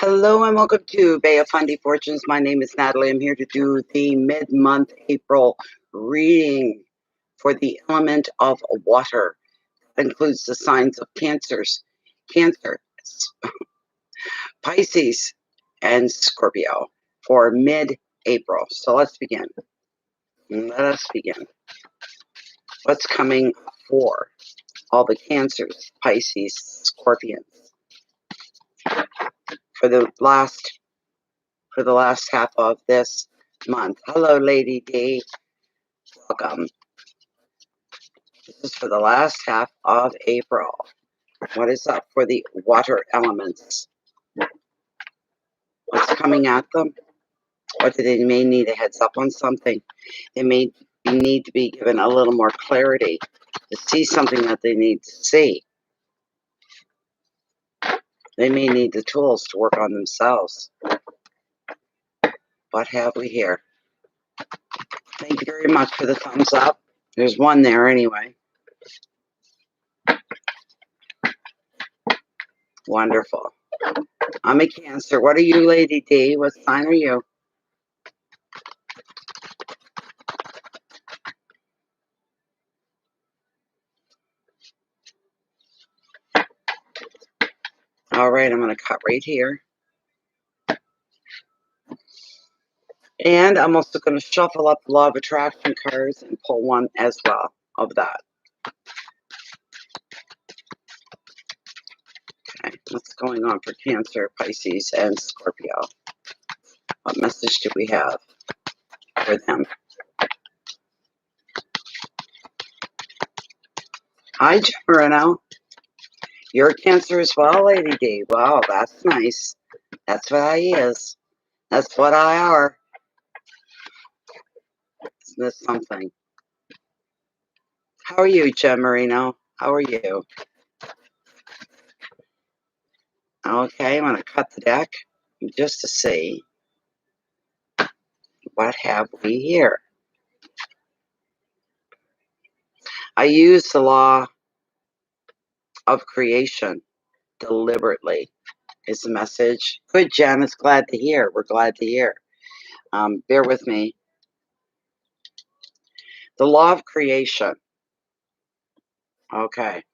Hello and welcome to Bay of Fundy Fortunes. My name is Natalie. I'm here to do the mid-month April reading for the element of water. That includes the signs of Cancer, Pisces, and Scorpio for mid-April. So let's begin. What's coming for all the Cancers, Pisces, Scorpions for the last half of this month? Hello, Lady D. Welcome. This is for the last half of April. What is up for the water elements? What's coming at them? What do they may need a heads up on something? They may need to be given a little more clarity to see something that they need to see. They may need the tools to work on themselves. What have we here? Thank you very much for the thumbs up. There's one there anyway. Wonderful. I'm a Cancer. What are you, Lady D? What sign are you? All right, I'm going to cut right here. And I'm also going to shuffle up the Law of Attraction cards and pull one as well of that. Okay, what's going on for Cancer, Pisces, and Scorpio? What message do we have for them? Hi, Gemini. You're a Cancer as well, Lady D. Wow, that's nice. That's what I is. That's what I are. Isn't this something? How are you, Gemini? How are you? Okay, I'm going to cut the deck just to see what have we here. I use the law of creation deliberately is the message. Good, Janice. Glad to hear. We're glad to hear. Bear with me. The law of creation. Okay.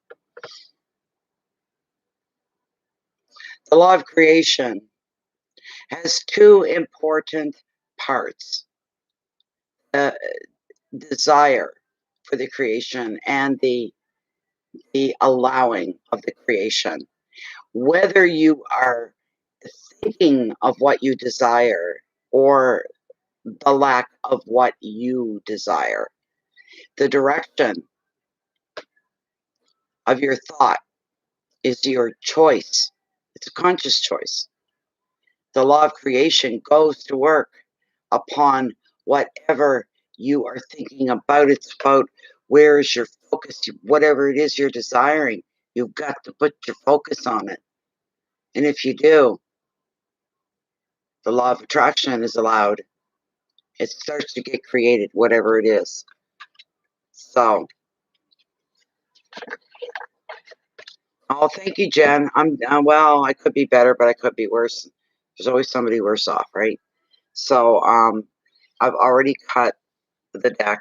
The law of creation has two important parts. Desire for the creation and the allowing of the creation. Whether you are thinking of what you desire or the lack of what you desire, the direction of your thought is your choice. It's a conscious choice. The law of creation goes to work upon whatever you are thinking about. It's about where is your focus, whatever it is you're desiring. You've got to put your focus on it. And if you do, the law of attraction is allowed. It starts to get created, whatever it is. So, oh, thank you, Jen. Well, I could be better, but I could be worse. There's always somebody worse off, right? So, I've already cut the deck,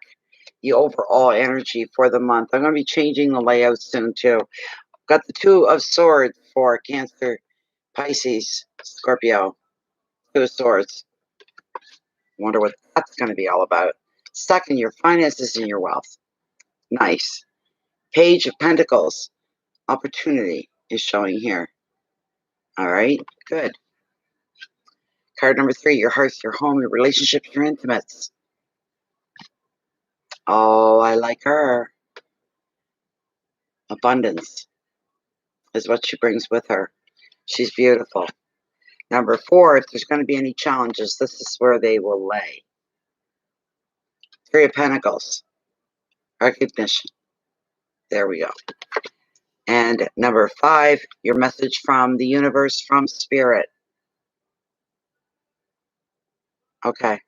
the overall energy for the month. I'm going to be changing the layout soon, too. Got the Two of Swords for Cancer, Pisces, Scorpio. Two of Swords. Wonder what that's going to be all about. Stuck in your finances and your wealth. Nice. Page of Pentacles. Opportunity is showing here. All right, good. Card number 3, your hearts, your home, your relationships, your intimates. Oh, I like her. Abundance is what she brings with her. She's beautiful. Number 4, if there's going to be any challenges, this is where they will lay. 3 of Pentacles. Recognition. There we go. And number 5, your message from the universe, from spirit. Okay.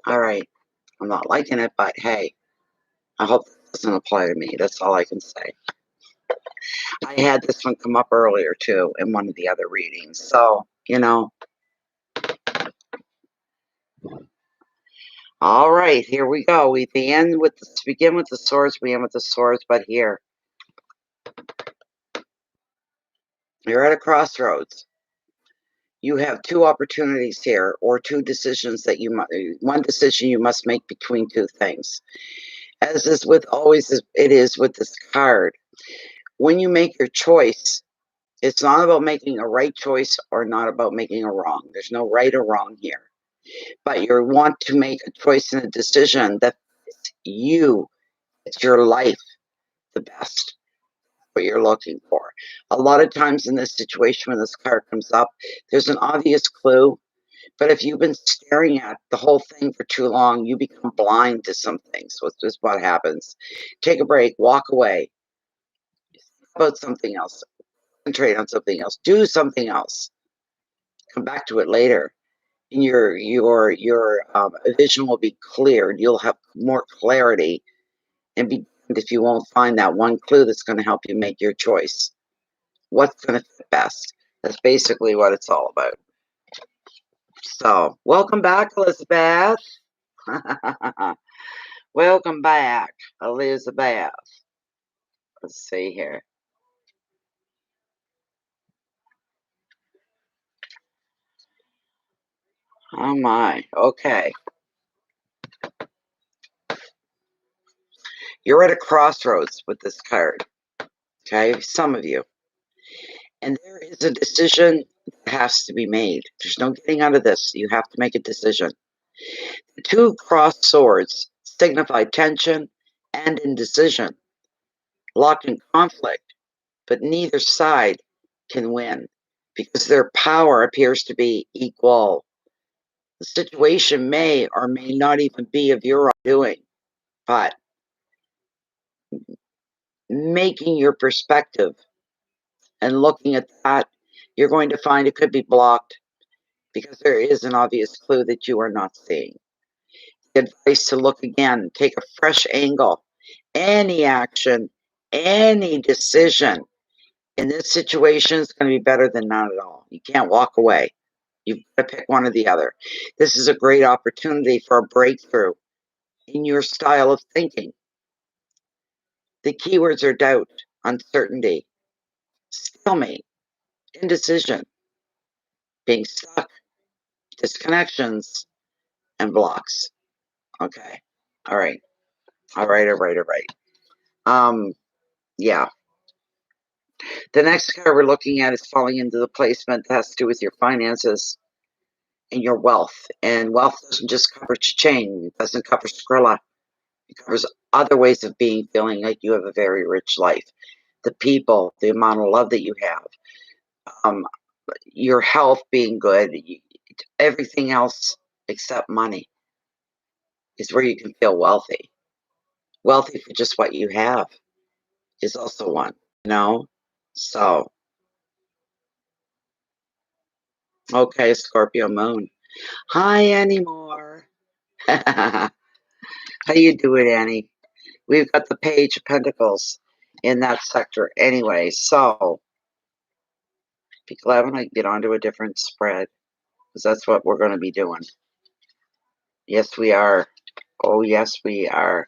All right. I'm not liking it, but hey, I hope it doesn't apply to me. That's all I can say. I had this one come up earlier, too, in one of the other readings. So, you know. All right, here we go. We begin with the swords. We end with the swords, but here you're at a crossroads. You have two opportunities here, or two decisions that one decision you must make between two things. As is with always, it is with this card. When you make your choice, it's not about making a right choice or not about making a wrong. There's no right or wrong here. But you want to make a choice and a decision that fits you, it's your life the best, what you're looking for. A lot of times in this situation, when this card comes up, there's an obvious clue. But if you've been staring at the whole thing for too long, you become blind to some things, which is what happens. Take a break, walk away, think about something else, concentrate on something else, do something else, come back to it later. And your vision will be cleared. You'll have more clarity, and be if you won't find that one clue that's going to help you make your choice. What's going to fit best? That's basically what it's all about. So, welcome back, Elizabeth. Welcome back, Elizabeth. Let's see here. Oh my, okay. You're at a crossroads with this card, okay? Some of you. And there is a decision that has to be made. There's no getting out of this. You have to make a decision. The two crossed swords signify tension and indecision, locked in conflict, but neither side can win because their power appears to be equal. The situation may or may not even be of your own doing, but making your perspective and looking at that, you're going to find it could be blocked because there is an obvious clue that you are not seeing. The advice to look again, take a fresh angle. Any action, any decision in this situation is going to be better than none at all. You can't walk away. You've got to pick one or the other. This is a great opportunity for a breakthrough in your style of thinking. The keywords are doubt, uncertainty, stalemate, indecision, being stuck, disconnections, and blocks. Okay. All right. All right. All right. All right. Yeah. The next card we're looking at is falling into the placement that has to do with your finances and your wealth. And wealth doesn't just cover cha-ching. It doesn't cover Skrilla. It covers other ways of being, feeling like you have a very rich life. The people, the amount of love that you have, your health being good, everything else except money is where you can feel wealthy. Wealthy for just what you have is also one, you know? So, okay, Scorpio moon. Hi, Annie Moore. How you doing, Annie? We've got the Page of Pentacles in that sector anyway, so be glad when I get onto a different spread, because that's what we're going to be doing. Yes, we are. Oh, yes, we are.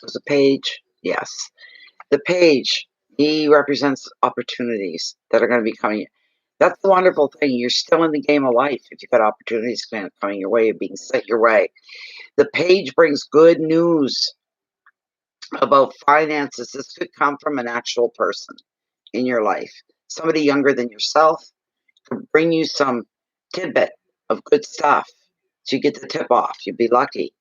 There's a page. Yes. The page, he represents opportunities that are going to be coming. That's the wonderful thing. You're still in the game of life if you've got opportunities coming your way, being set your way. The page brings good news about finances. This could come from an actual person in your life. Somebody younger than yourself could bring you some tidbit of good stuff. So you get the tip off. You'd be lucky.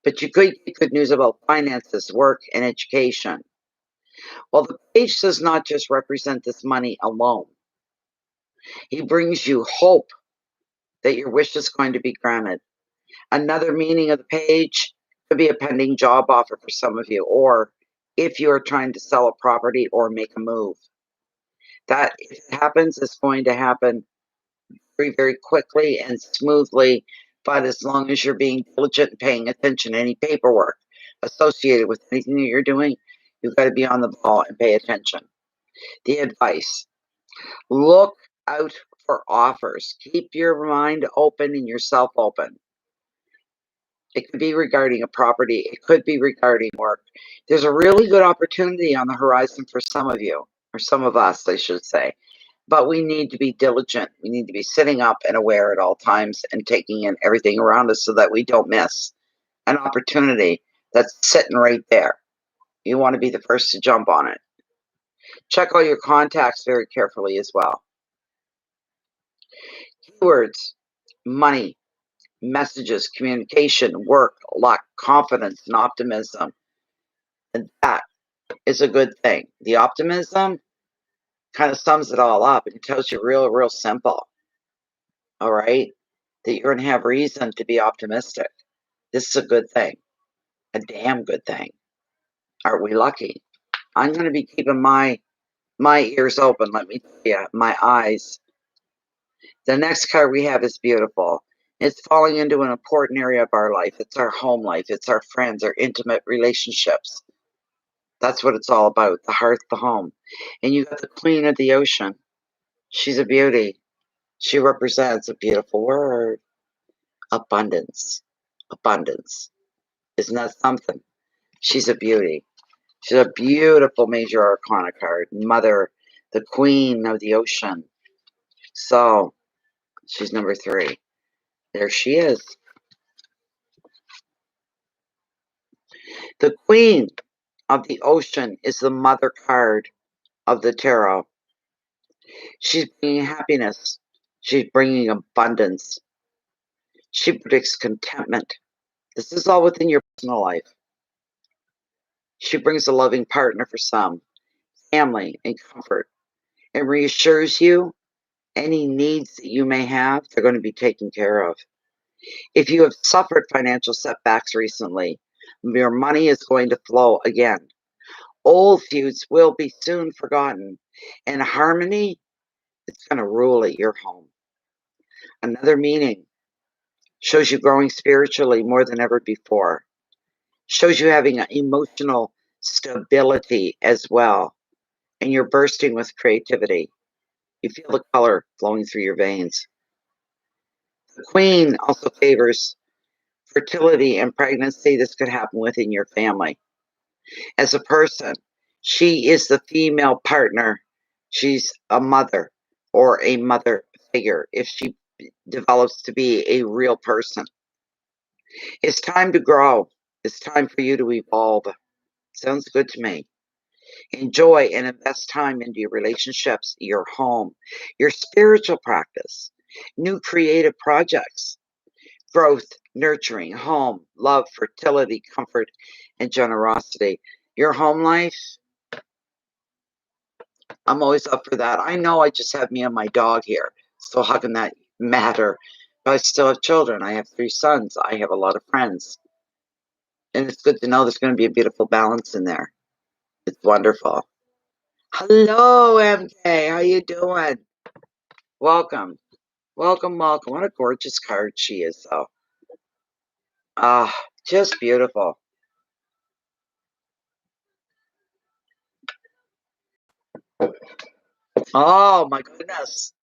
But you could get good news about finances, work, and education. Well, the page does not just represent this money alone. He brings you hope that your wish is going to be granted. Another meaning of the page could be a pending job offer for some of you, or if you are trying to sell a property or make a move. That, if it happens, is going to happen very, very quickly and smoothly, but as long as you're being diligent and paying attention to any paperwork associated with anything that you're doing, you've got to be on the ball and pay attention. The advice: look out for offers. Keep your mind open and yourself open. It could be regarding a property. It could be regarding work. There's a really good opportunity on the horizon for some of you, or some of us, I should say. But we need to be diligent. We need to be sitting up and aware at all times and taking in everything around us so that we don't miss an opportunity that's sitting right there. You want to be the first to jump on it. Check all your contacts very carefully as well. Keywords: money, messages, communication, work, luck, confidence, and optimism. And that is a good thing. The optimism kind of sums it all up. It tells you real simple. All right? That you're going to have reason to be optimistic. This is a good thing. A damn good thing. Aren't we lucky? I'm going to be keeping my ears open, let me tell you, my eyes. The next card we have is beautiful. It's falling into an important area of our life. It's our home life. It's our friends, our intimate relationships. That's what it's all about, the hearth, the home. And you got the Queen of the Ocean. She's a beauty. She represents a beautiful word. Abundance. Abundance. Isn't that something? She's a beauty. She's a beautiful major arcana card. Mother, the Queen of the Ocean. So, she's number 3. There she is. The Queen of the Ocean is the mother card of the tarot. She's bringing happiness. She's bringing abundance. She predicts contentment. This is all within your personal life. She brings a loving partner for some, family and comfort, and reassures you any needs that you may have, they're going to be taken care of. If you have suffered financial setbacks recently, your money is going to flow again. Old feuds will be soon forgotten, and harmony is going to rule at your home. Another meaning shows you growing spiritually more than ever before. Shows you having an emotional stability as well, and you're bursting with creativity. You feel the color flowing through your veins. The Queen also favors fertility and pregnancy. This could happen within your family. As a person, she is the female partner. She's a mother or a mother figure if she develops to be a real person. It's time to grow. It's time for you to evolve. Sounds good to me. Enjoy and invest time into your relationships, your home, your spiritual practice, new creative projects, growth, nurturing, home, love, fertility, comfort, and generosity. Your home life, I'm always up for that. I know I just have me and my dog here, so how can that matter? But I still have children. I have 3 sons. I have a lot of friends. And it's good to know there's going to be a beautiful balance in there. It's wonderful. Hello, MK. How you doing? Welcome. Welcome. What a gorgeous card she is, though. Ah, just beautiful. Oh, my goodness.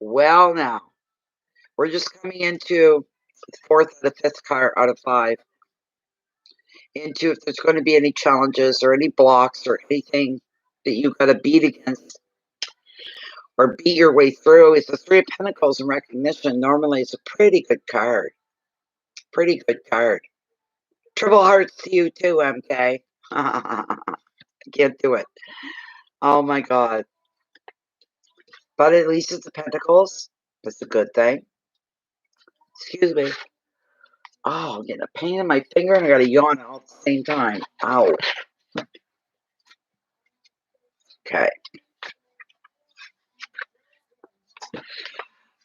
Well, now, we're just coming into the 4th and the 5th card out of 5. Into if there's going to be any challenges or any blocks or anything that you got to beat against or beat your way through. It's the 3 of Pentacles in recognition. Normally, it's a pretty good card. Pretty good card. Triple hearts to you too, MK. I can't do it. Oh my God. But at least it's the Pentacles. That's a good thing. Excuse me. Oh, I'm getting a pain in my finger and I got a yawn all at the same time. Ow. Okay.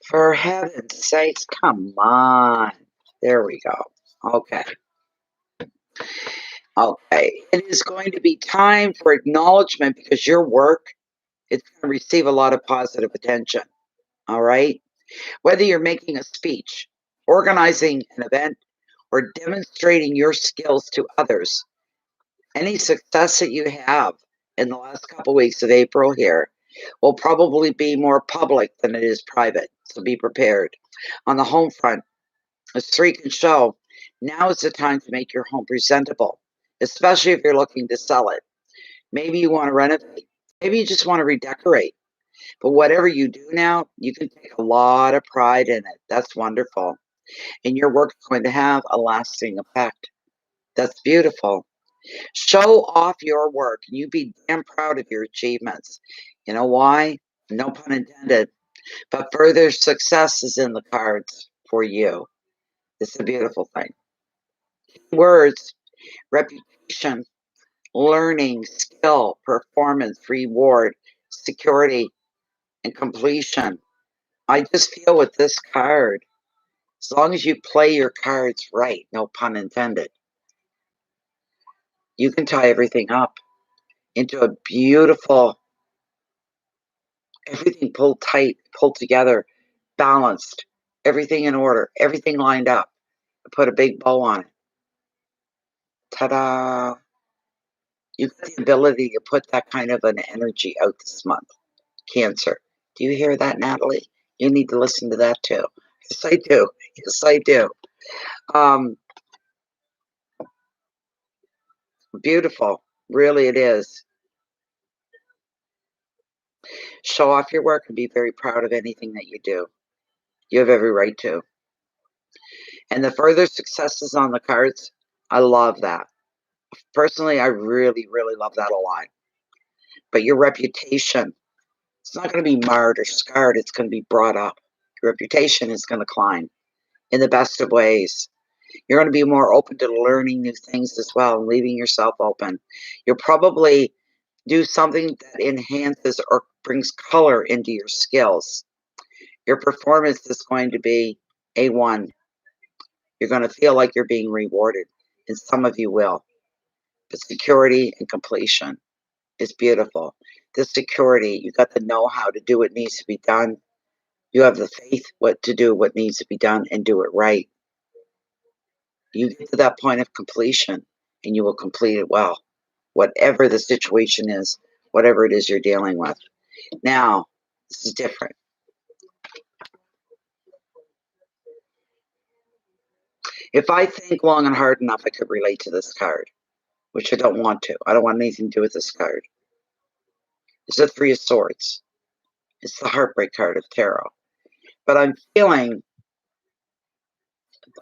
For heaven's sakes, come on. There we go. Okay. Okay. It is going to be time for acknowledgement because your work is going to receive a lot of positive attention. All right? Whether you're making a speech, organizing an event, or demonstrating your skills to others, any success that you have in the last couple weeks of April here will probably be more public than it is private, so be prepared. On the home front, as 3 can show, now is the time to make your home presentable, especially if you're looking to sell it. Maybe you want to renovate. Maybe you just want to redecorate. But whatever you do now, you can take a lot of pride in it. That's wonderful. And your work's going to have a lasting effect. That's beautiful. Show off your work. You be damn proud of your achievements. You know why? No pun intended. But further success is in the cards for you. It's a beautiful thing. Words, reputation, learning, skill, performance, reward, security, and completion. I just feel with this card, as long as you play your cards right, no pun intended, you can tie everything up into a beautiful, everything pulled tight, pulled together, balanced, everything in order, everything lined up. Put a big bow on it. Ta-da! You've got the ability to put that kind of an energy out this month. Cancer. Do you hear that, Natalie? You need to listen to that too. Yes, I do. Yes, I do. Um, Beautiful. Really, it is. Show off your work and be very proud of anything that you do. You have every right to. And the further successes on the cards, I love that. Personally, I really, really love that a lot. But your reputation, it's not going to be marred or scarred. It's going to be brought up. Your reputation is going to climb in the best of ways. You're going to be more open to learning new things as well and leaving yourself open. You'll probably do something that enhances or brings color into your skills. Your performance is going to be A1. You're going to feel like you're being rewarded, and some of you will. But security and completion is beautiful. The security, you got the know-how to do what needs to be done. You have the faith what to do what needs to be done and do it right. You get to that point of completion and you will complete it well. Whatever the situation is, whatever it is you're dealing with. Now, this is different. If I think long and hard enough, I could relate to this card, which I don't want to. I don't want anything to do with this card. It's the Three of Swords. It's the heartbreak card of tarot. But I'm feeling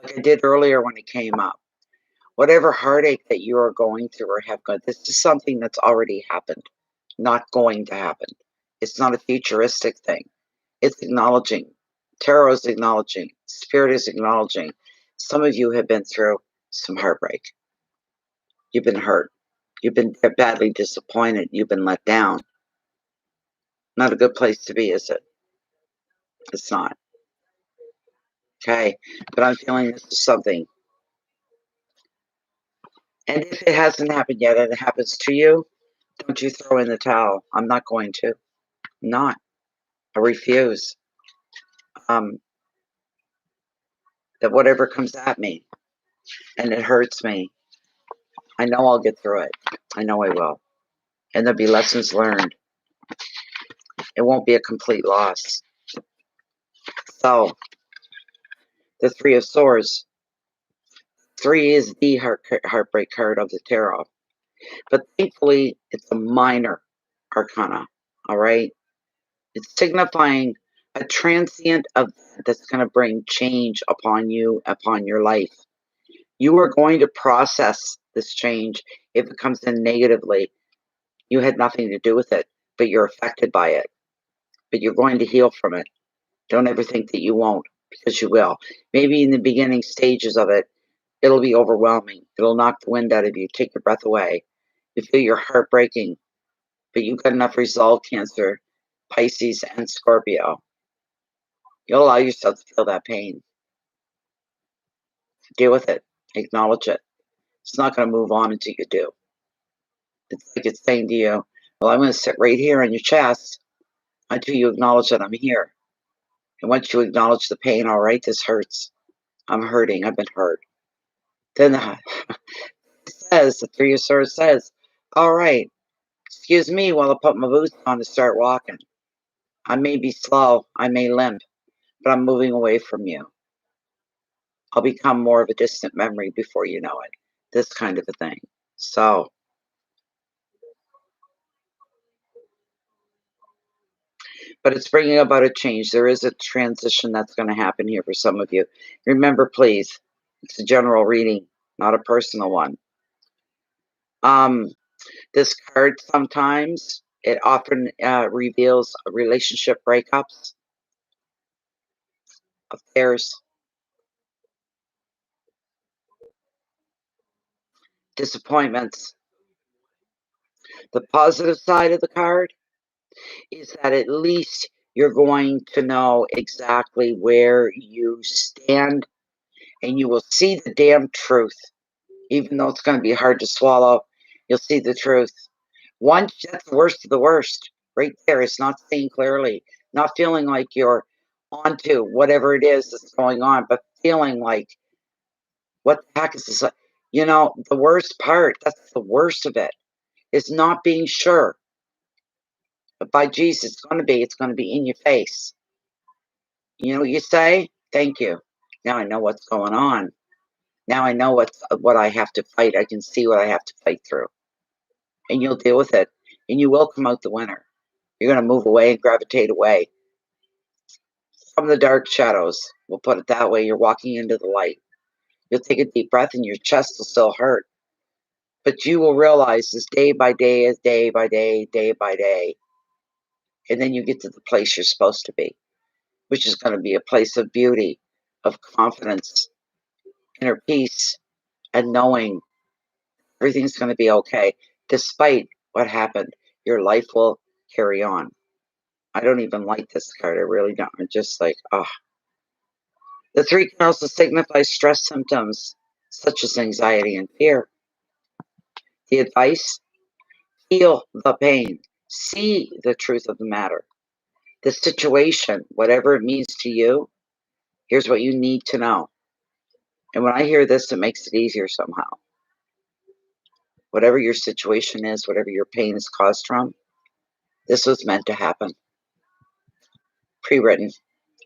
like I did earlier when it came up. Whatever heartache that you are going through or have gone, this is something that's already happened, not going to happen. It's not a futuristic thing. It's acknowledging. Tarot is acknowledging. Spirit is acknowledging. Some of you have been through some heartbreak. You've been hurt. You've been badly disappointed. You've been let down. Not a good place to be, is it? It's not. Okay. But I'm feeling this is something. And if it hasn't happened yet and it happens to you, don't you throw in the towel. I'm not going to. I'm not. I refuse. That whatever comes at me and it hurts me, I know I'll get through it. I know I will. And there'll be lessons learned. It won't be a complete loss. So, the Three of Swords. 3 is the heartbreak card of the tarot. But thankfully, it's a minor arcana. All right? It's signifying a transient event that's going to bring change upon you, upon your life. You are going to process this change. If it comes in negatively, you had nothing to do with it, but you're affected by it. But you're going to heal from it. Don't ever think that you won't, because you will. Maybe in the beginning stages of it, it'll be overwhelming. It'll knock the wind out of you, take your breath away. You feel your heart breaking, but you've got enough resolve, Cancer, Pisces, and Scorpio. You'll allow yourself to feel that pain. Deal with it. Acknowledge it. It's not going to move on until you do. It's like it's saying to you, well, I'm going to sit right here on your chest until you acknowledge that I'm here. And once you acknowledge the pain, all right, this hurts. I'm hurting. I've been hurt. Then the Three of Swords says, all right, excuse me while I put my boots on to start walking. I may be slow, I may limp, but I'm moving away from you. I'll become more of a distant memory before you know it. This kind of a thing. So, but it's bringing about a change. There is a transition that's going to happen here for some of you. Remember, please, it's a general reading, not a personal one. Um, this card sometimes it often reveals relationship breakups, affairs, disappointments. The positive side of the card is that at least you're going to know exactly where you stand and you will see the damn truth. Even though it's going to be hard to swallow, you'll see the truth. Once that's the worst of the worst, right there. It's not seeing clearly, not feeling like you're onto whatever it is that's going on, but feeling like, what the heck is this? You know, the worst part, that's the worst of it, is not being sure. But by Jesus, it's going to be in your face. You know what you say? Thank you. Now I know what's going on. Now I know what I have to fight. I can see what I have to fight through. And you'll deal with it. And you will come out the winner. You're going to move away and gravitate away from the dark shadows. We'll put it that way. You're walking into the light. You'll take a deep breath and your chest will still hurt. But you will realize this day by day, as day by day, day by day. And then you get to the place you're supposed to be, which is going to be a place of beauty, of confidence, inner peace, and knowing everything's going to be okay. Despite what happened, your life will carry on. I don't even like this card. I really don't. I'm just like, oh. The three can also signify stress symptoms, such as anxiety and fear. The advice: feel the pain, see the truth of the matter. The situation, whatever it means to you, here's what you need to know. And when I hear this, it makes it easier somehow. Whatever your situation is, whatever your pain is caused from, this was meant to happen. Pre-written.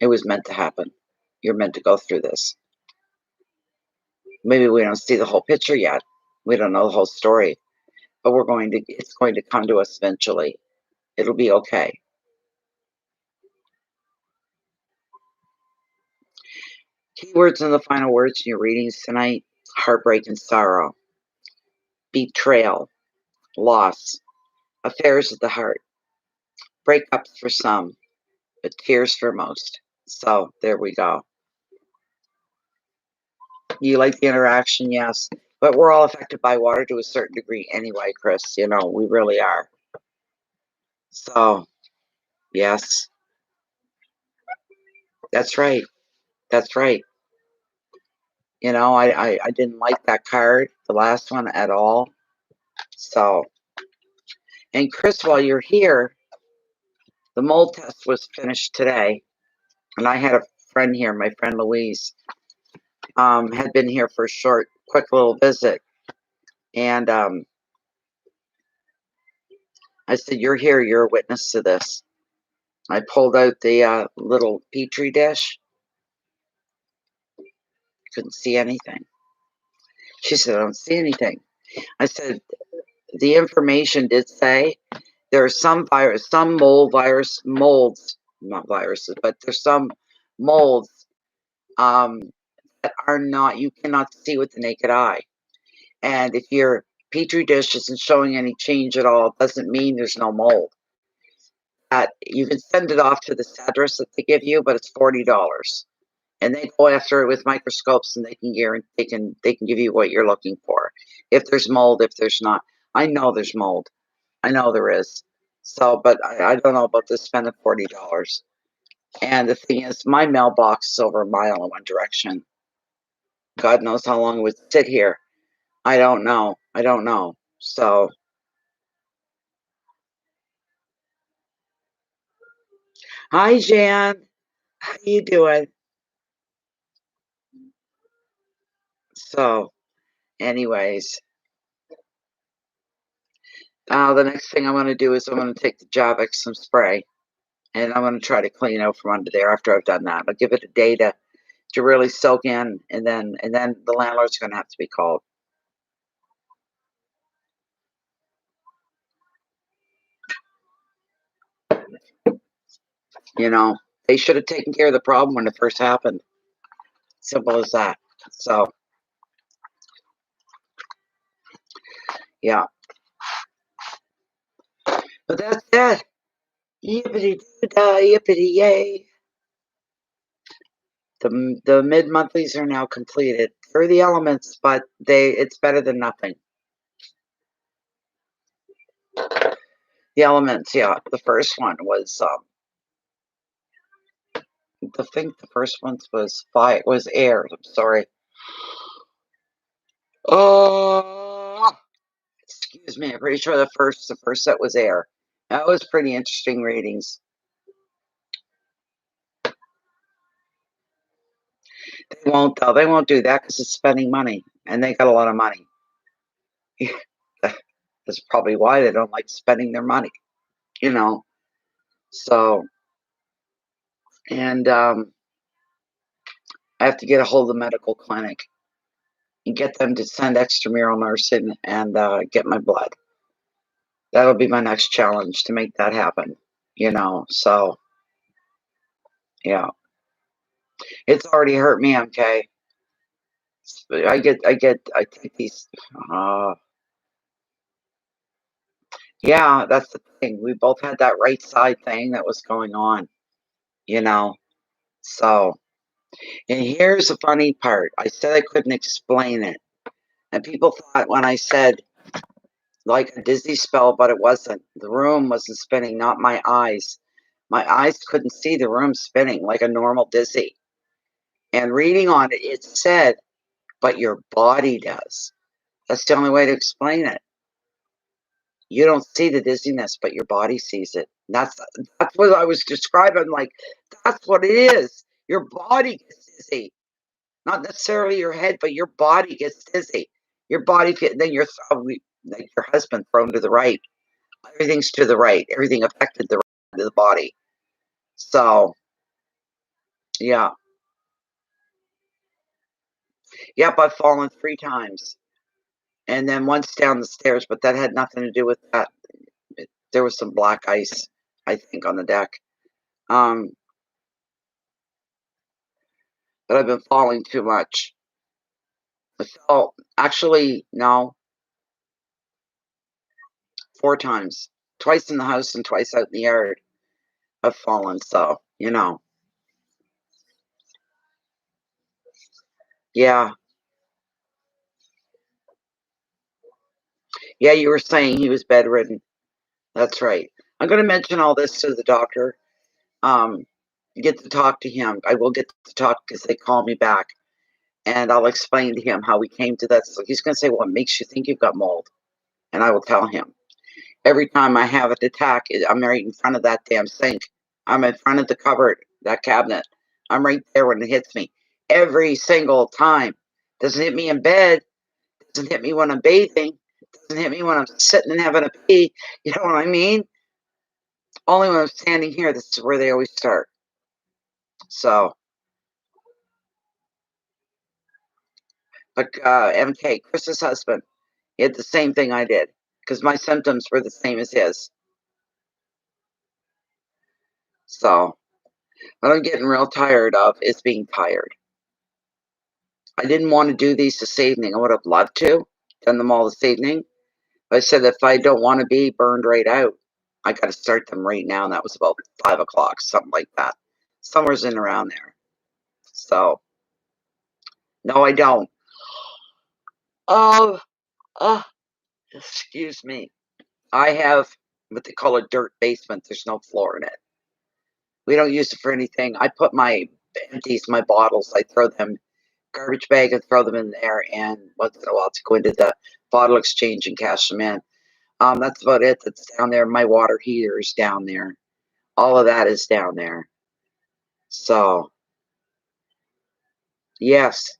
It was meant to happen. You're meant to go through this. Maybe we don't see the whole picture yet. We don't know the whole story, but it's going to come to us eventually. It'll be okay. Keywords and the final words in your readings tonight: heartbreak and sorrow, betrayal, loss, affairs of the heart, breakups for some, but tears for most. So there we go. You like the interaction? Yes. But we're all affected by water to a certain degree anyway, Chris. You know, we really are. So, yes, that's right. That's right. You know, I didn't like that card, the last one, at all. So, and Chris, while you're here, the mold test was finished today. And I had a friend here, my friend Louise, had been here for a short, quick little visit. And I said, "You're here, you're a witness to this." I pulled out the little petri dish. Couldn't see anything. She said, "I don't see anything." I said, "The information did say there are some molds, not viruses, but there's some molds um, that are not, you cannot see with the naked eye. And if your petri dish isn't showing any change at all, it doesn't mean there's no mold. You can send it off to this address that they give you, but it's $40. And they go after it with microscopes, and they can give you what you're looking for. If there's mold, if there's not, I know there's mold. I know there is. So, but I don't know about this spending $40. And the thing is, my mailbox is over a mile in one direction. God knows how long it would sit here. I don't know. I don't know. So, hi, Jan. How you doing? So, anyways, The next thing I'm gonna do is I'm gonna take the Javex some spray, and I'm gonna try to clean out from under there after I've done that. I'll give it a day to really soak in, and then the landlord's gonna have to be called. You know, they should have taken care of the problem when it first happened. Simple as that. So, yeah. But that's it. Yippity doo dah, yippity yay. The mid monthlies are now completed. They're the elements, but it's better than nothing. The elements, yeah. The first one was I think the first one was fire, was air. I'm sorry. Oh, excuse me. I'm pretty sure the first set was air. That was pretty interesting readings. They won't though. They won't do that because it's spending money, and they got a lot of money. That's probably why they don't like spending their money. You know. So, and I have to get a hold of the medical clinic and get them to send extramural nurse in and get my blood. That'll be my next challenge to make that happen. So yeah, it's already hurt me. Okay, I take these. Uh, yeah, that's the thing. We both had that right side thing that was going on. You know, so and here's the funny part. I said I couldn't explain it, and people thought when I said like a dizzy spell, but it wasn't. The room wasn't spinning, not my eyes. My eyes couldn't see the room spinning like a normal dizzy. And reading on it, it said, but your body does. That's the only way to explain it. You don't see the dizziness, but your body sees it. That's what I was describing. Like that's what it is. Your body gets dizzy, not necessarily your head, but your body gets dizzy. Your body, then like your husband thrown to the right. Everything's to the right. Everything affected the right of the body. So yeah, yep. I've fallen 3 times, and then once down the stairs, but that had nothing to do with that. There was some black ice, I think, on the deck. Um, but I've been falling too much. So actually, no, 4 times. Twice in the house and twice out in the yard. I've fallen. So yeah, yeah. You were saying he was bedridden. That's right. I'm going to mention all this to the doctor. Um, get to talk to him. I will get to talk because they call me back, and I'll explain to him how we came to that. So he's going to say, "What makes you think you've got mold?" And I will tell him. Every time I have an attack, I'm right in front of that damn sink. I'm in front of the cupboard, that cabinet. I'm right there when it hits me. Every single time. Doesn't hit me in bed. Doesn't hit me when I'm bathing. Doesn't hit me when I'm sitting and having a pee. You know what I mean? Only when I'm standing here, this is where they always start. So, but MK, Chris's husband, he had the same thing I did because my symptoms were the same as his. So, what I'm getting real tired of is being tired. I didn't want to do these this evening. I would have loved to done them all this evening. But I said if I don't want to be burned right out, I got to start them right now. And that was about 5 o'clock, something like that, somewhere's in around there. So no, I don't. Oh, oh, excuse me. I have what they call a dirt basement. There's no floor in it. We don't use it for anything. I put my empties, my bottles. I throw them garbage bag and throw them in there. And once in a while, to go into the bottle exchange and cash them in. That's about it. That's down there. My water heater is down there. All of that is down there. So yes,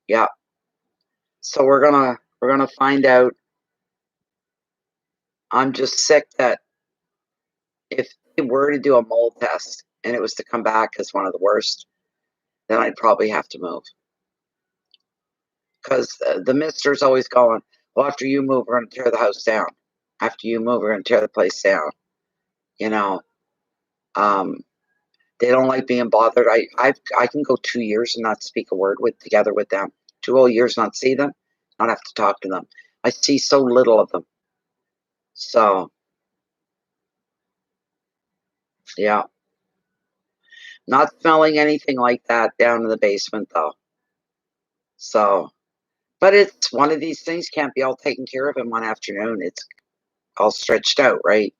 yeah. So we're gonna find out I'm just sick that if they were to do a mold test and it was to come back as one of the worst, then I'd probably have to move. Because the mister's always going, well, after you move, we're going to tear the house down. After you move, we're going to tear the place down. You know, um, they don't like being bothered. I can go 2 years and not speak a word together with them. 2 whole years not see them, not have to talk to them. I see so little of them. So yeah, not smelling anything like that down in the basement though. So, but it's one of these things can't be all taken care of in one afternoon. It's all stretched out, right?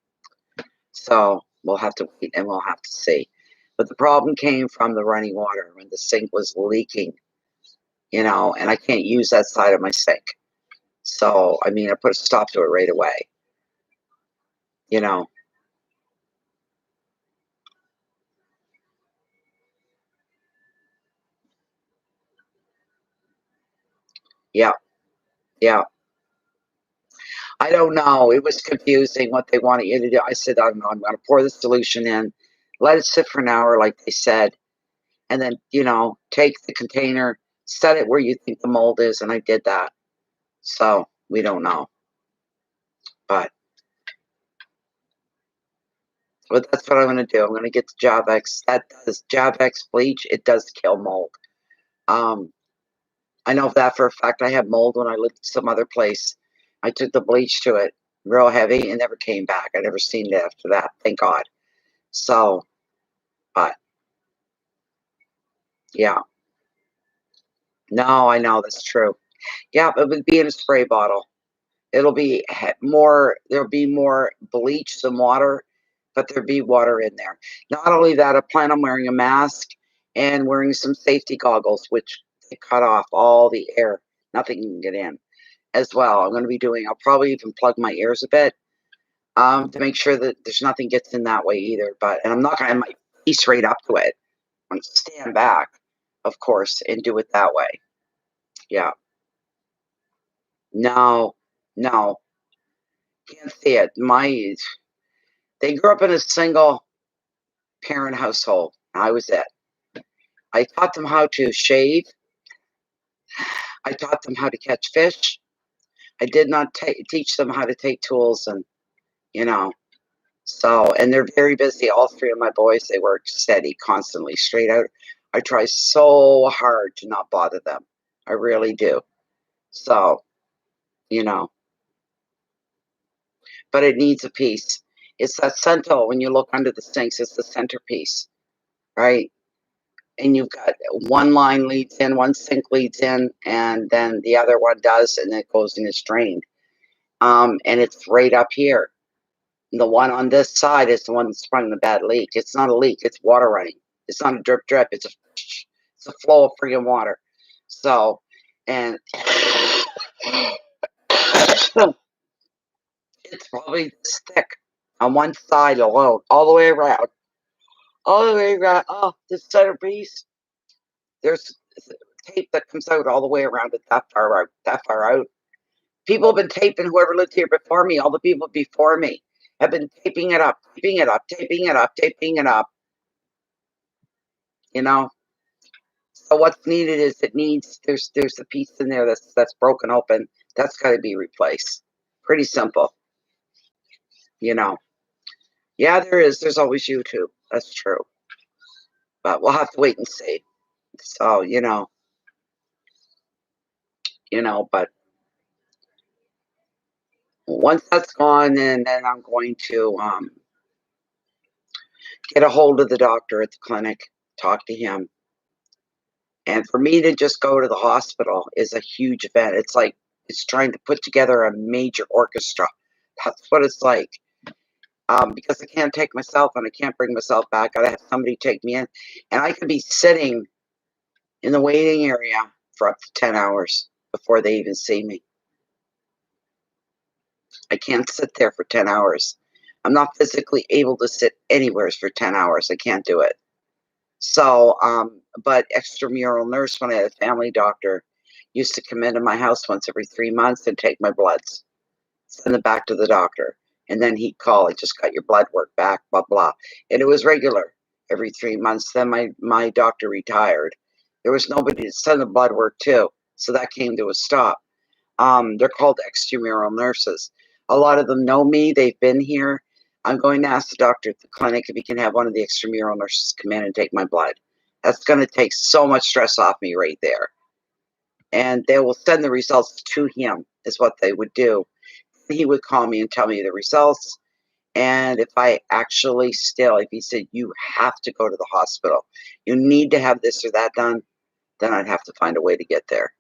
So we'll have to wait and we'll have to see. But the problem came from the running water when the sink was leaking, and I can't use that side of my sink. So, I mean, I put a stop to it right away, you know. Yeah, yeah. I don't know. It was confusing what they wanted you to do. I said, I don't know. I'm going to pour the solution in, let it sit for an hour, like they said, and then, take the container, set it where you think the mold is. And I did that. So we don't know. But that's what I'm going to do. I'm going to get the Javex. That does Javex bleach. It does kill mold. Um, I know that for a fact. I had mold when I lived some other place. I took the bleach to it, real heavy, and never came back. I never seen it after that. Thank God. So, but yeah, no, I know that's true. Yeah, it would be in a spray bottle. It'll be more. There'll be more bleach than water, but there'll be water in there. Not only that, I plan on wearing a mask and wearing some safety goggles, which they cut off all the air. Nothing can get in as well. I'm going to be doing. I'll probably even plug my ears a bit to make sure that there's nothing gets in that way either. And I'm not going to have my face right up to it. I'm going to stand back, of course, and do it that way. Yeah. No, no, can't see it. They grew up in a single parent household. I was it. I taught them how to shave. I taught them how to catch fish. I did not teach them how to take tools you know, and they're very busy. All three of my boys, they work steady, constantly, straight out. I try so hard to not bother them. I really do. So, you know, but it needs a piece. It's that center when you look under the sinks, it's the centerpiece, right? And you've got one line leads in, one sink leads in, and then the other one does, and it goes and it's drained. And it's right up here. The one on this side is the one that sprung the bad leak. It's not a leak, it's water running. It's not a drip drip, it's a flow of freaking water. So, and it's probably this thick on one side alone, all the way around. All the way around. Oh, the centerpiece. There's tape that comes out all the way around it that far out, that far out. People have been taping, whoever lived here before me, all the people before me have been taping it up, taping it up, taping it up, taping it up, you know. So what's needed is there's a piece in there that's broken open. That's got to be replaced. Pretty simple, you know. Yeah, there is. There's always YouTube. That's true. But we'll have to wait and see. So, but once that's gone, then I'm going to get a hold of the doctor at the clinic, talk to him. And for me to just go to the hospital is a huge event. It's like it's trying to put together a major orchestra. That's what it's like. Because I can't take myself and I can't bring myself back. I have somebody take me in. And I could be sitting in the waiting area for up to 10 hours before they even see me. I can't sit there for 10 hours. I'm not physically able to sit anywhere for 10 hours. I can't do it. So, but extramural nurse, when I had a family doctor, used to come into my house once every 3 months and take my bloods, send them back to the doctor, And then he'd call, "I just got your blood work back, blah, blah." And it was regular every 3 months. Then my doctor retired. There was nobody to send the blood work to, so that came to a stop. They're called extramural nurses. A lot of them know me. They've been here. I'm going to ask the doctor at the clinic if he can have one of the extramural nurses come in and take my blood. That's going to take so much stress off me right there. And they will send the results to him, is what they would do. He would call me and tell me the results. And if I actually still, if he said, you have to go to the hospital, you need to have this or that done, then I'd have to find a way to get there.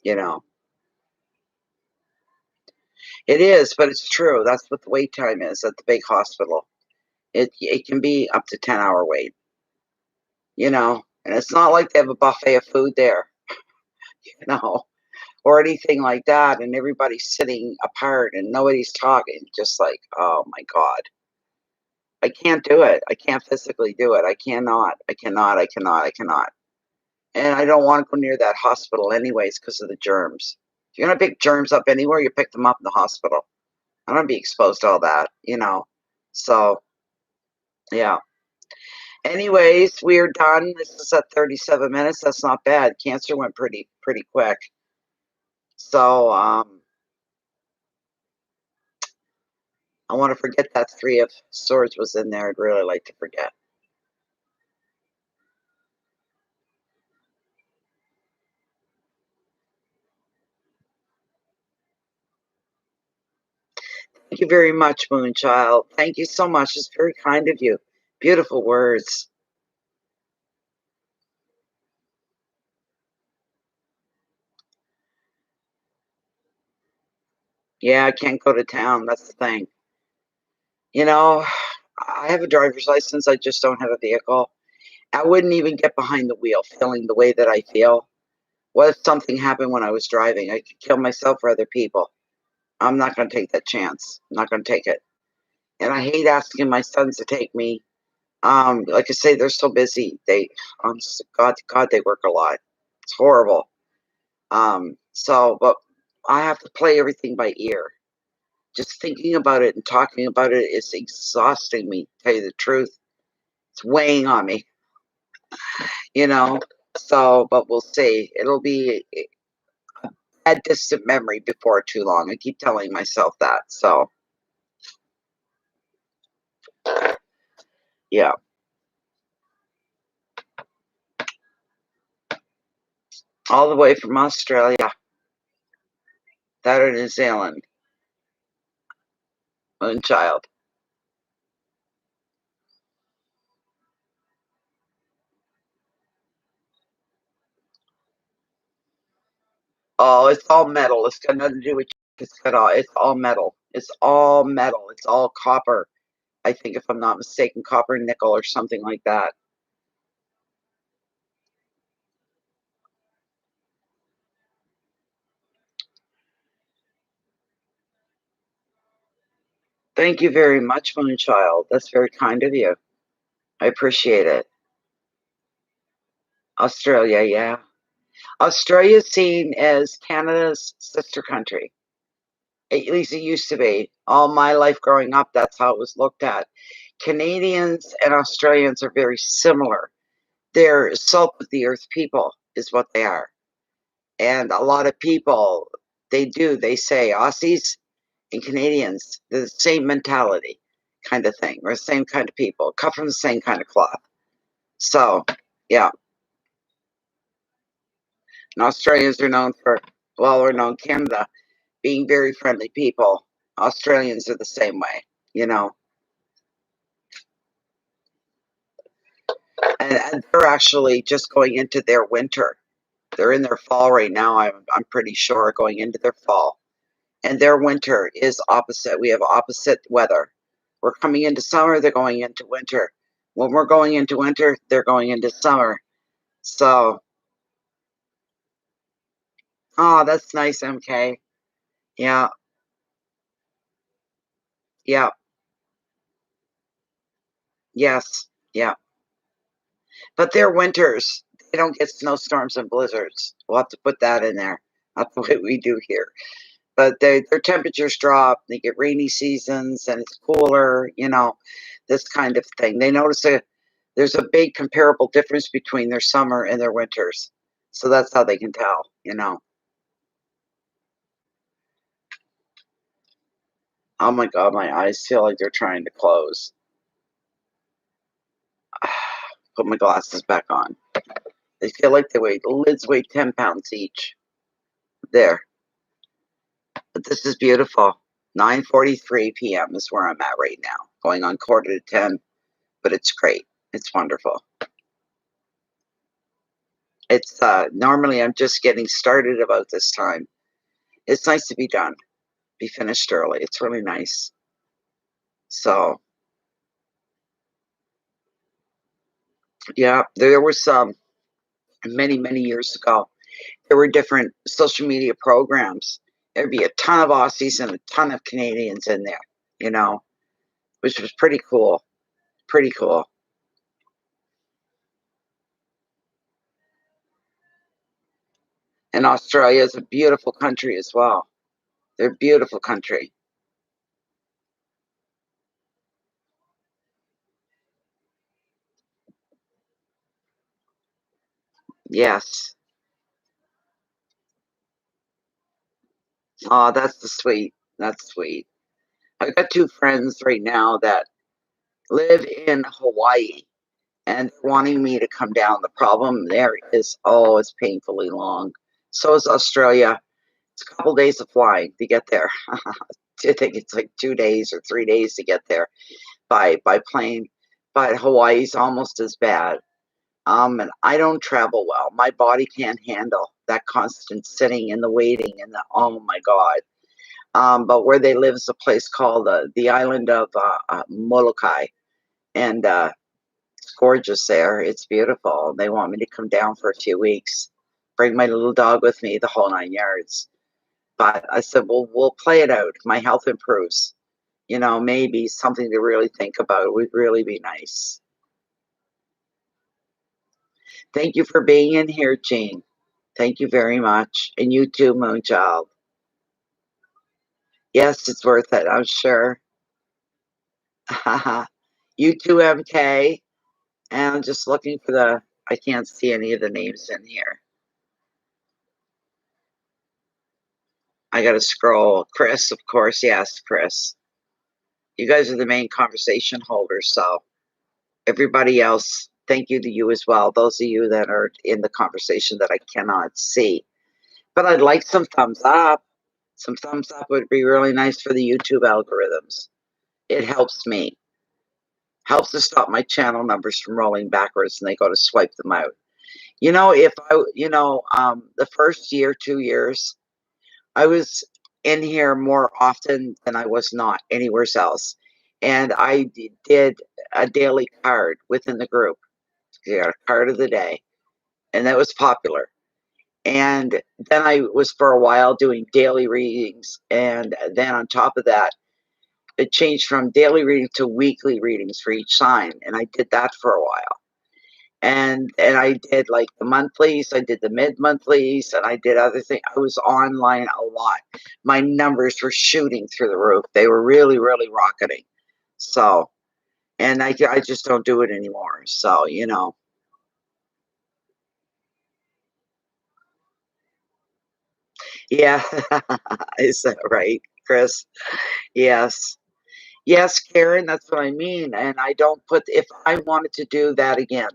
You know, it is, but it's true. That's what the wait time is at the big hospital. It can be up to 10-hour wait, and it's not like they have a buffet of food there, you know, or anything like that. And everybody's sitting apart and nobody's talking. Just like, oh my God, I can't do it. I can't physically do it. I cannot. I cannot. I cannot. I cannot. And I don't want to go near that hospital anyways because of the germs. If you're gonna pick germs up anywhere, you pick them up in the hospital. I don't be exposed to all that. So yeah. Anyways, we're done. This is at 37 minutes. That's not bad. Cancer went pretty quick. So I want to forget that Three of Swords was in there. I'd really like to forget. Thank you very much, Moonchild. Thank you so much. It's very kind of you. Beautiful words. Yeah, I can't go to town. That's the thing. I have a driver's license. I just don't have a vehicle. I wouldn't even get behind the wheel feeling the way that I feel. What if something happened when I was driving? I could kill myself or other people. I'm not going to take that chance. I'm not going to take it. And I hate asking my sons to take me. Like I say, they're so busy. Honest to God, they work a lot. It's horrible. But I have to play everything by ear. Just thinking about it and talking about it is exhausting me, to tell you the truth. It's weighing on me, you know. But we'll see. It'll be a distant memory before too long. I keep telling myself that. So, yeah. All the way from Australia, that or New Zealand, Moonchild. Oh, it's all metal. It's got nothing to do with it's all metal. It's all metal. It's all copper. I think if I'm not mistaken, copper, nickel, or something like that. Thank you very much, Moonchild. That's very kind of you. I appreciate it. Australia, yeah. Australia is seen as Canada's sister country. At least it used to be. All my life growing up, that's how it was looked at. Canadians and Australians are very similar. They're salt of the earth people, is what they are. And a lot of people, they say Aussies and Canadians, they're the same mentality kind of thing, or the same kind of people, cut from the same kind of cloth. So, yeah. And Australians are known for, well, we're known Canada being very friendly people. Australians are the same way, you know. And they're actually just going into their winter. They're in their fall right now. I'm pretty sure going into their fall, and their winter is opposite. We have opposite weather. We're coming into summer. They're going into winter. When we're going into winter, they're going into summer. So, oh, that's nice, MK. Yeah, yeah, yes, yeah. But their winters, they don't get snowstorms and blizzards. We'll have to put that in there. That's the way we do here. But their temperatures drop, they get rainy seasons, and it's cooler, this kind of thing. They notice there's a big comparable difference between their summer and their winters. So that's how they can tell. Oh my god, my eyes feel like they're trying to close. Put my glasses back on. They feel like the lids weigh 10 pounds each. There. But this is beautiful. 9:43 p.m. is where I'm at right now. Going on quarter to 10, but it's great. It's wonderful. It's normally I'm just getting started about this time. It's nice to be done, be finished early. It's really nice. So, yeah, there was some many, many years ago. There were different social media programs. There'd be a ton of Aussies and a ton of Canadians in there, you know, which was pretty cool. Pretty cool. And Australia is a beautiful country as well. They're a beautiful country. Yes. Oh, that's the sweet. That's sweet. I've got two friends right now that live in Hawaii and wanting me to come down. The problem there is, oh, it's painfully long. So is Australia. It's a couple days of flying to get there. I think it's like 2 days or 3 days to get there by plane. But Hawaii's almost as bad. And I don't travel well. My body can't handle that constant sitting and the waiting and the oh my god. But where they live is a place called the island of Molokai, and it's gorgeous there. It's beautiful. They want me to come down for a few weeks, bring my little dog with me, the whole 9 yards. But I said, well, we'll play it out. My health improves. Maybe something to really think about would really be nice. Thank you for being in here, Jean. Thank you very much. And you too, Moonchild. Yes, it's worth it, I'm sure. You too, MK. And I'm just looking for I can't see any of the names in here. I gotta scroll. Chris, of course. Yes, Chris. You guys are the main conversation holders, so everybody else, thank you to you as well. Those of you that are in the conversation that I cannot see. But I'd like some thumbs up. Some thumbs up would be really nice for the YouTube algorithms. It helps me. Helps to stop my channel numbers from rolling backwards and they go to swipe them out. If the first year, 2 years, I was in here more often than I was not anywhere else. And I did a daily card within the group. Yeah, card of the day. And that was popular. And then I was for a while doing daily readings. And then on top of that, it changed from daily reading to weekly readings for each sign. And I did that for a while. And I did like the monthlies, I did the mid-monthlies, and I did other things. I was online a lot. My numbers were shooting through the roof. They were really, really rocketing. So, and I just don't do it anymore. So, yeah, is that right, Chris? Yes. Yes, Karen, that's what I mean. And I don't if I wanted to do that again,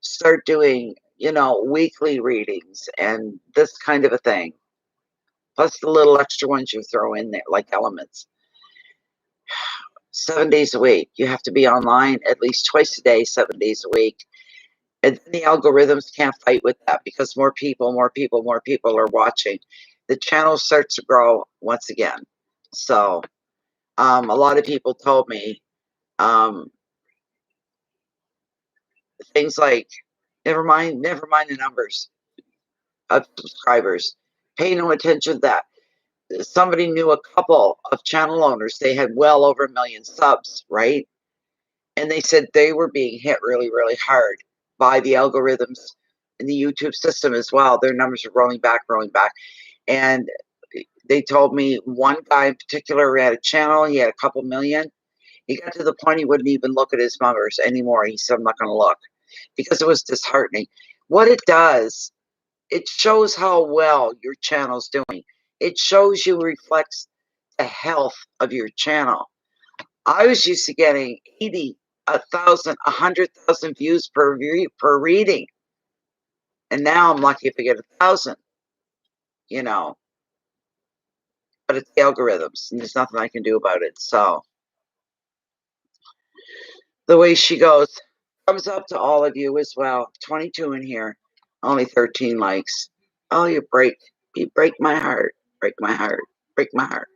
start doing, weekly readings and this kind of a thing, plus the little extra ones you throw in there, like elements. 7 days a week. You have to be online at least twice a day, 7 days a week. And then the algorithms can't fight with that because more people, more people, more people are watching. The channel starts to grow once again. So a lot of people told me um, things like, never mind the numbers of subscribers. Pay no attention to that. Somebody knew a couple of channel owners. They had well over 1 million subs, right? And they said they were being hit really, really hard by the algorithms in the YouTube system as well. Their numbers are rolling back, rolling back. And they told me one guy in particular who had a channel, he had a couple million. He got to the point he wouldn't even look at his numbers anymore. He said, I'm not going to look, because it was disheartening. What it does, it shows how well your channel's doing. It shows you, reflects the health of your channel. I was used to getting 80, 1,000, 100,000 views per reading. And now I'm lucky if I get 1,000, you know. But it's the algorithms, and there's nothing I can do about it. So the way she goes, thumbs up to all of you as well. 22 in here, only 13 likes. Oh, you break my heart, break my heart, break my heart.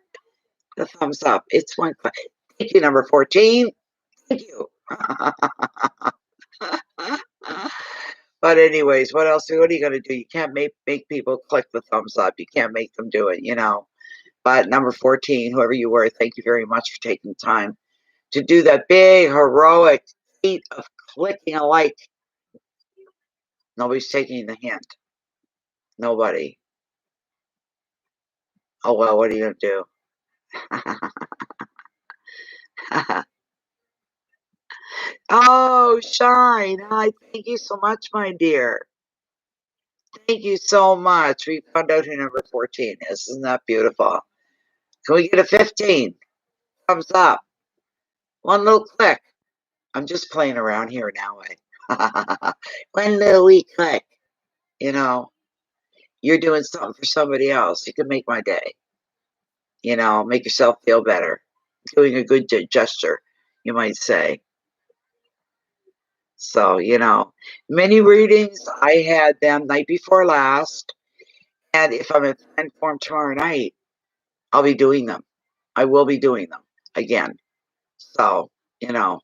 The thumbs up. It's one. Thank you, number 14. Thank you. But anyways, what else? What are you going to do? You can't make people click the thumbs up. You can't make them do it, you know. But number 14, whoever you were, thank you very much for taking time to do that big heroic feat of clicking a like. Nobody's taking the hint. Nobody. Oh well, what are you going to do? Oh, Shine. Hi, thank you so much, my dear. Thank you so much. We found out who number 14 is. Isn't that beautiful? Can we get a 15? Thumbs up. One little click. I'm just playing around here now. One little wee click. You know, you're doing something for somebody else. You can make my day. You know, make yourself feel better. Doing a good gesture, you might say. So, you know, many readings, I had them night before last. And if I'm in plan form tomorrow night, I'll be doing them. I will be doing them again. So, you know,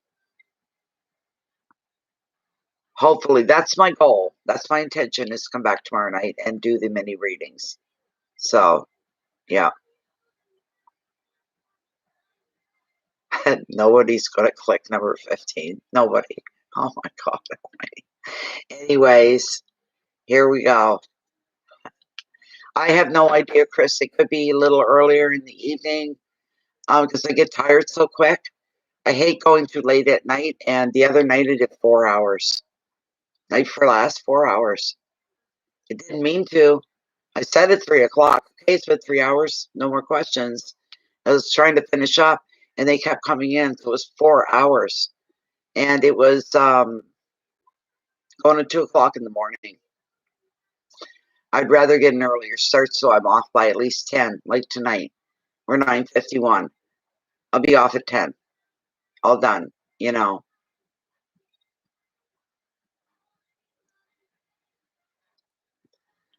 hopefully that's my goal. That's my intention, is to come back tomorrow night and do the mini readings. So, yeah. Nobody's going to click number 15. Nobody. Oh my God. Anyways, here we go. I have no idea, Chris. It could be a little earlier in the evening because I get tired so quick. I hate going too late at night. And the other night I did 4 hours. Night for last, 4 hours. I didn't mean to. I said at 3 o'clock. Okay, it's been 3 hours. No more questions. I was trying to finish up, and they kept coming in. So it was 4 hours. And it was going to 2 o'clock in the morning. I'd rather get an earlier start so I'm off by at least 10, like tonight. We're 9:51. I'll be off at 10. All done, you know.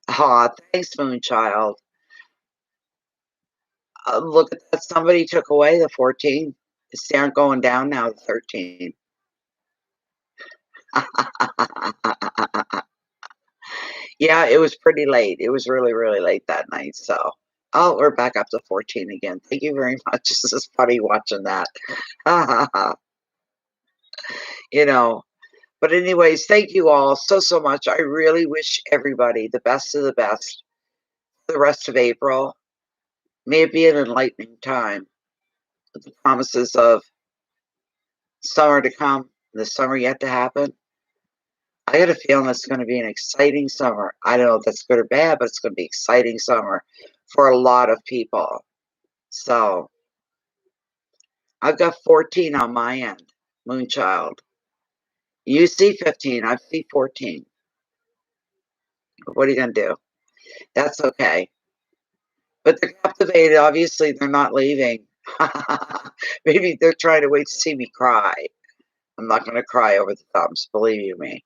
Aw, thanks, Moonchild. Look at that. Somebody took away the 14. It's down, going down now to 13. Yeah, it was pretty late. It was really, really late that night. So, oh, we're back up to 14 again. Thank you very much. This is funny watching that. You know, but anyways, thank you all so, so much. I really wish everybody the best of the best for the rest of April. May it be an enlightening time with the promises of summer to come, the summer yet to happen. I got a feeling it's going to be an exciting summer. I don't know if that's good or bad, but it's going to be exciting summer for a lot of people. So I've got 14 on my end, Moonchild. You see 15, I see 14. What are you going to do? That's okay. But they're captivated. Obviously, they're not leaving. Maybe they're trying to wait to see me cry. I'm not going to cry over the thumbs, believe you me.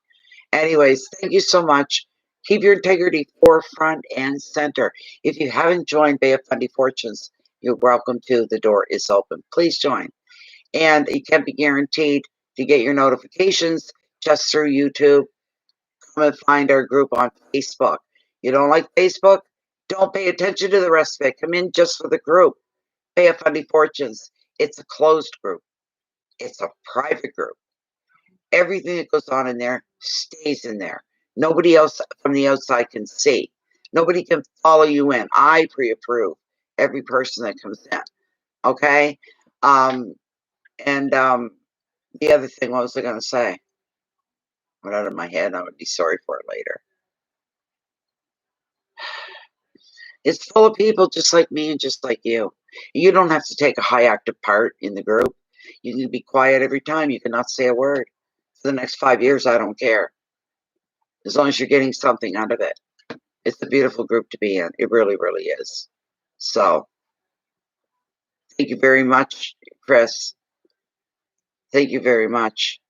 Anyways, thank you so much. Keep your integrity forefront and center. If you haven't joined Bay of Fundy Fortunes, you're welcome to. The door is open. Please join. And you can't be guaranteed to get your notifications just through YouTube. Come and find our group on Facebook. You don't like Facebook? Don't pay attention to the rest of it. Come in just for the group. Bay of Fundy Fortunes. It's a closed group. It's a private group. Everything that goes on in there stays in there. Nobody else from the outside can see. Nobody can follow you in. I pre-approve every person that comes in. Okay. Um, and the other thing, what was I going to say? Went out of my head. I would be sorry for it later. It's full of people just like me and just like you. You don't have to take a high active part in the group. You can be quiet every time. You cannot say a word. For the next 5 years, I don't care. As long as you're getting something out of it. It's a beautiful group to be in. It really, really is. So, thank you very much, Chris. Thank you very much.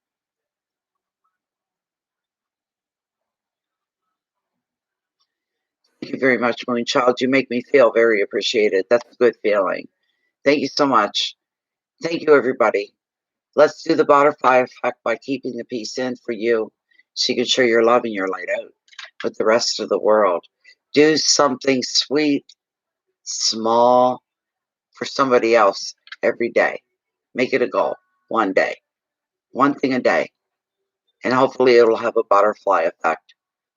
Thank you very much, Moonchild. You make me feel very appreciated. That's a good feeling. Thank you so much. Thank you, everybody. Let's do the butterfly effect by keeping the peace in for you so you can share your love and your light out with the rest of the world. Do something sweet, small for somebody else every day. Make it a goal. One day. One thing a day. And hopefully it'll have a butterfly effect.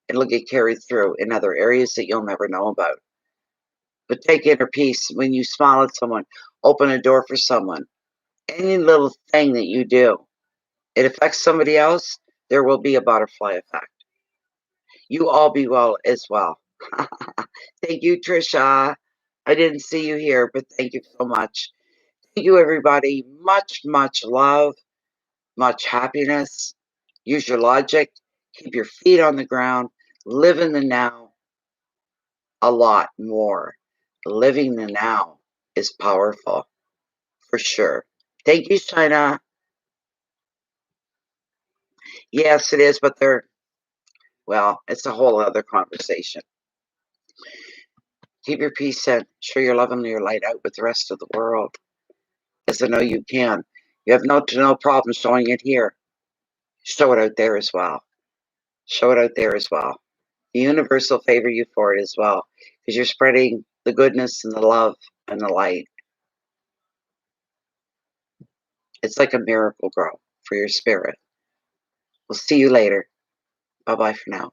It'll get carried through in other areas that you'll never know about. But take inner peace when you smile at someone, open a door for someone. Any little thing that you do, it affects somebody else, there will be a butterfly effect. You all be well as well. Thank you, Trisha. I didn't see you here, but thank you so much. Thank you, everybody. Much, much love, much happiness. Use your logic. Keep your feet on the ground. Live in the now a lot more. Living the now is powerful, for sure. Thank you, China. Yes, it is, but well, it's a whole other conversation. Keep your peace in. Share your love and your light out with the rest of the world. As I know you can. You have no problem showing it here. Show it out there as well. Show it out there as well. The universe will favor you for it as well, because you're spreading the goodness and the love and the light. It's like a miracle grow for your spirit. We'll see you later. Bye-bye for now.